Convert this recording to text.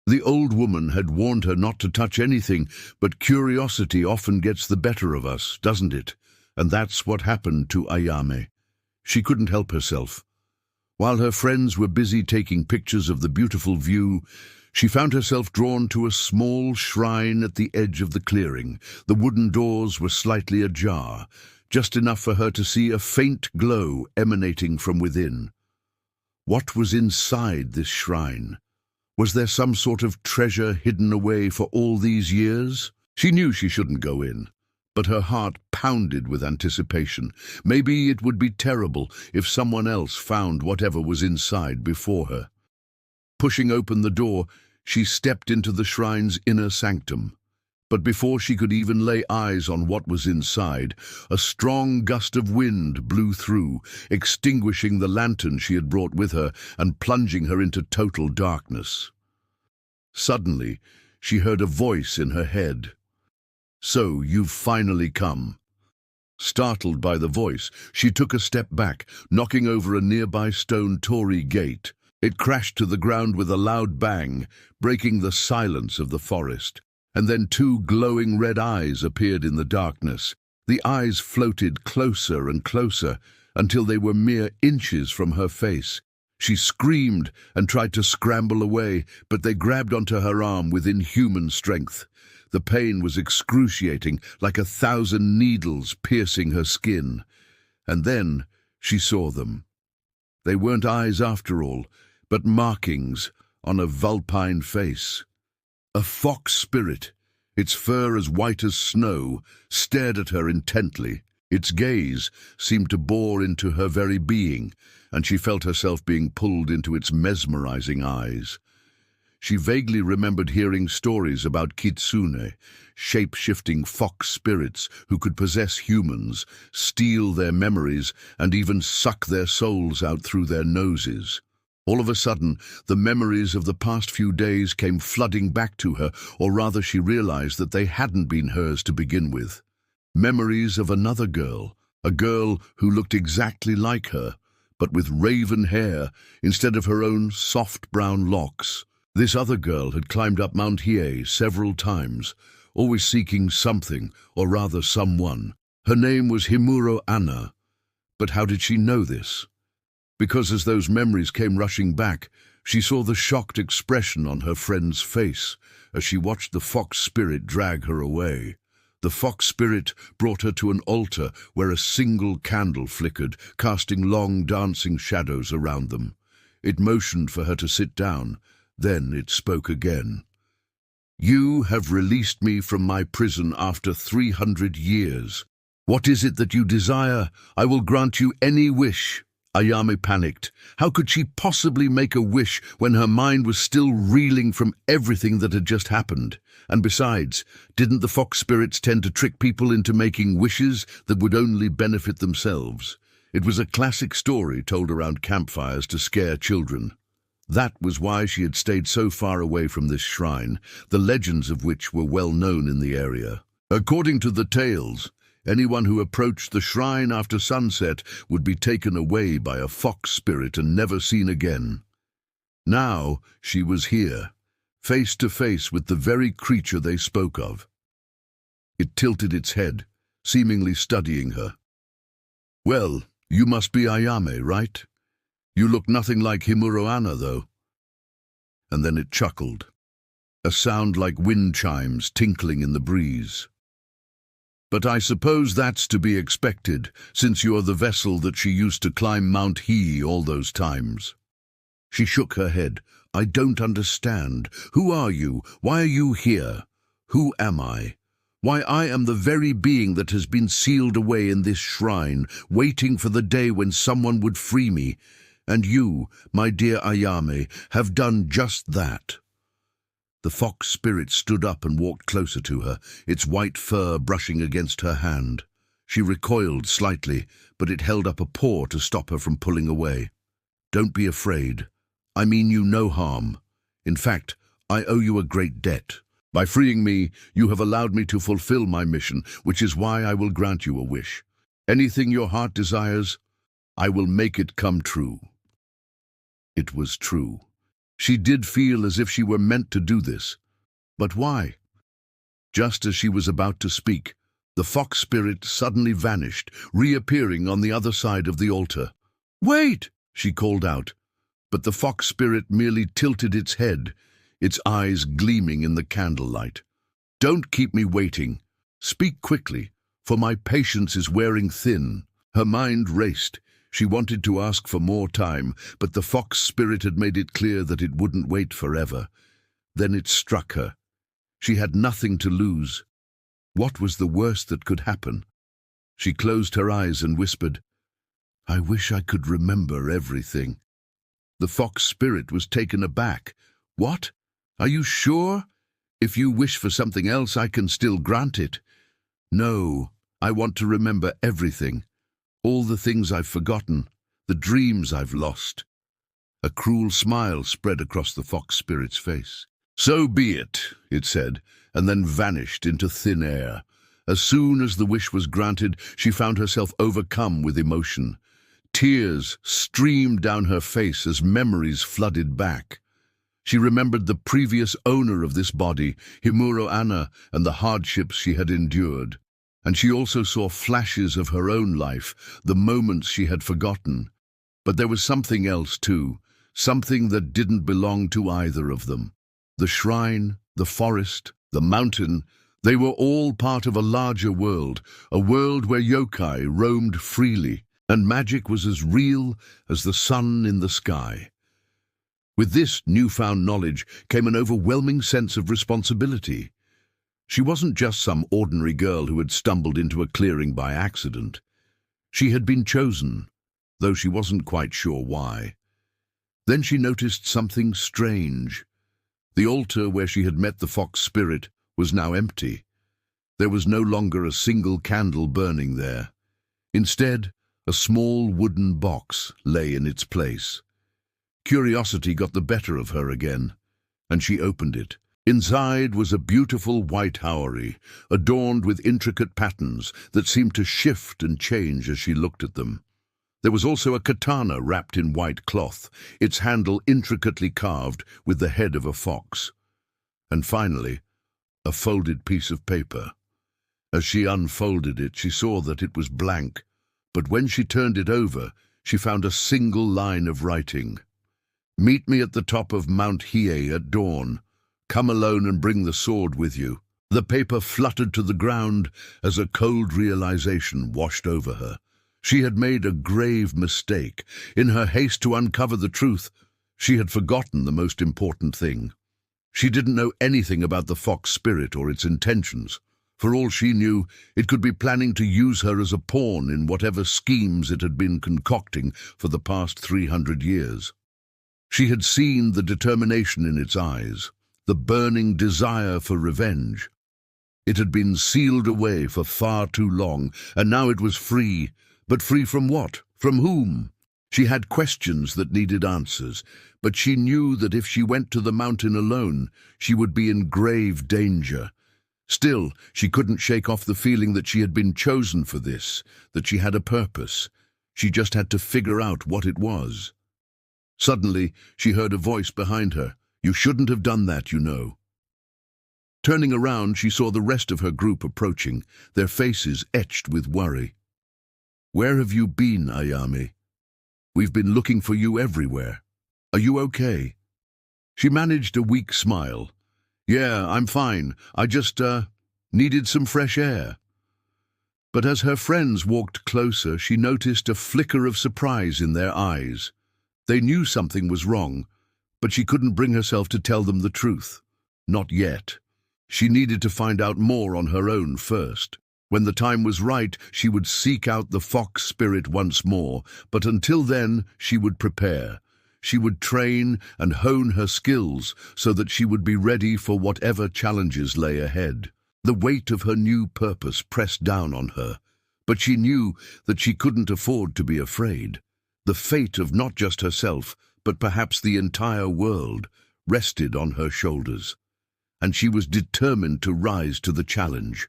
The old woman had warned her not to touch anything, but curiosity often gets the better of us, doesn't it? And that's what happened to Ayame. She couldn't help herself. While her friends were busy taking pictures of the beautiful view, she found herself drawn to a small shrine at the edge of the clearing. The wooden doors were slightly ajar, just enough for her to see a faint glow emanating from within. What was inside this shrine? Was there some sort of treasure hidden away for all these years? She knew she shouldn't go in, but her heart pounded with anticipation. Maybe it would be terrible if someone else found whatever was inside before her. Pushing open the door, she stepped into the shrine's inner sanctum. But before she could even lay eyes on what was inside, a strong gust of wind blew through, extinguishing the lantern she had brought with her and plunging her into total darkness. Suddenly, she heard a voice in her head. "So, you've finally come." Startled by the voice, she took a step back, knocking over a nearby stone torii gate. It crashed to the ground with a loud bang, breaking the silence of the forest. And then two glowing red eyes appeared in the darkness. The eyes floated closer and closer until they were mere inches from her face. She screamed and tried to scramble away, but they grabbed onto her arm with inhuman strength. The pain was excruciating, like 1,000 needles piercing her skin. And then she saw them. They weren't eyes after all, but markings on a vulpine face. A fox spirit, its fur as white as snow, stared at her intently. Its gaze seemed to bore into her very being, and she felt herself being pulled into its mesmerizing eyes. She vaguely remembered hearing stories about kitsune, shape-shifting fox spirits who could possess humans, steal their memories, and even suck their souls out through their noses. All of a sudden, the memories of the past few days came flooding back to her, or rather she realized that they hadn't been hers to begin with. Memories of another girl, a girl who looked exactly like her, but with raven hair instead of her own soft brown locks. This other girl had climbed up Mount Hiei several times, always seeking something, or rather someone. Her name was Himuro Anna. But how did she know this? Because as those memories came rushing back, she saw the shocked expression on her friend's face as she watched the fox spirit drag her away. The fox spirit brought her to an altar where a single candle flickered, casting long dancing shadows around them. It motioned for her to sit down. Then it spoke again. "You have released me from my prison after 300 years. What is it that you desire? I will grant you any wish." Ayame panicked. How could she possibly make a wish when her mind was still reeling from everything that had just happened? And besides, didn't the fox spirits tend to trick people into making wishes that would only benefit themselves? It was a classic story told around campfires to scare children. That was why she had stayed so far away from this shrine, the legends of which were well known in the area. According to the tales, anyone who approached the shrine after sunset would be taken away by a fox spirit and never seen again. Now she was here, face to face with the very creature they spoke of. It tilted its head, seemingly studying her. "Well, you must be Ayame, right? You look nothing like Himuro Anna, though." And then it chuckled, a sound like wind chimes tinkling in the breeze. "But I suppose that's to be expected, since you're the vessel that she used to climb Mount Hiei all those times." She shook her head. "I don't understand. Who are you? Why are you here? Who am I? Why, I am the very being that has been sealed away in this shrine, waiting for the day when someone would free me. And you, my dear Ayame, have done just that." The fox spirit stood up and walked closer to her, its white fur brushing against her hand. She recoiled slightly, but it held up a paw to stop her from pulling away. "Don't be afraid. I mean you no harm. In fact, I owe you a great debt. By freeing me, you have allowed me to fulfill my mission, which is why I will grant you a wish. Anything your heart desires, I will make it come true." It was true. She did feel as if she were meant to do this. But why? Just as she was about to speak, the fox spirit suddenly vanished, reappearing on the other side of the altar. "Wait!" she called out, but the fox spirit merely tilted its head, its eyes gleaming in the candlelight. "Don't keep me waiting. Speak quickly, for my patience is wearing thin." Her mind raced. She wanted to ask for more time, but the fox spirit had made it clear that it wouldn't wait forever. Then it struck her. She had nothing to lose. What was the worst that could happen? She closed her eyes and whispered, "I wish I could remember everything." The fox spirit was taken aback. "What? Are you sure? If you wish for something else, I can still grant it." "No, I want to remember everything. All the things I've forgotten, the dreams I've lost." A cruel smile spread across the fox spirit's face. "So be it," it said, and then vanished into thin air. As soon as the wish was granted, she found herself overcome with emotion. Tears streamed down her face as memories flooded back. She remembered the previous owner of this body, Himuro Anna, and the hardships she had endured. And she also saw flashes of her own life, the moments she had forgotten. But there was something else too, something that didn't belong to either of them. The shrine, the forest, the mountain, they were all part of a larger world, a world where yokai roamed freely, and magic was as real as the sun in the sky. With this newfound knowledge came an overwhelming sense of responsibility. She wasn't just some ordinary girl who had stumbled into a clearing by accident. She had been chosen, though she wasn't quite sure why. Then she noticed something strange. The altar where she had met the fox spirit was now empty. There was no longer a single candle burning there. Instead, a small wooden box lay in its place. Curiosity got the better of her again, and she opened it. Inside was a beautiful white houri, adorned with intricate patterns that seemed to shift and change as she looked at them. There was also a katana wrapped in white cloth, its handle intricately carved with the head of a fox. And finally, a folded piece of paper. As she unfolded it, she saw that it was blank, but when she turned it over, she found a single line of writing. "Meet me at the top of Mount Hiei at dawn. Come alone and bring the sword with you." The paper fluttered to the ground as a cold realization washed over her. She had made a grave mistake. In her haste to uncover the truth, she had forgotten the most important thing. She didn't know anything about the fox spirit or its intentions. For all she knew, it could be planning to use her as a pawn in whatever schemes it had been concocting for the past 300 years. She had seen the determination in its eyes, the burning desire for revenge. It had been sealed away for far too long, and now it was free. But free from what? From whom? She had questions that needed answers, but she knew that if she went to the mountain alone, she would be in grave danger. Still, she couldn't shake off the feeling that she had been chosen for this, that she had a purpose. She just had to figure out what it was. Suddenly, she heard a voice behind her. "You shouldn't have done that, you know." Turning around, she saw the rest of her group approaching, their faces etched with worry. "Where have you been, Ayame? We've been looking for you everywhere. Are you okay?" She managed a weak smile. "Yeah, I'm fine. I just, needed some fresh air." But as her friends walked closer, she noticed a flicker of surprise in their eyes. They knew something was wrong, but she couldn't bring herself to tell them the truth. Not yet. She needed to find out more on her own first. When the time was right, she would seek out the fox spirit once more, but until then, she would prepare. She would train and hone her skills so that she would be ready for whatever challenges lay ahead. The weight of her new purpose pressed down on her, but she knew that she couldn't afford to be afraid. The fate of not just herself, but perhaps the entire world, rested on her shoulders. And she was determined to rise to the challenge.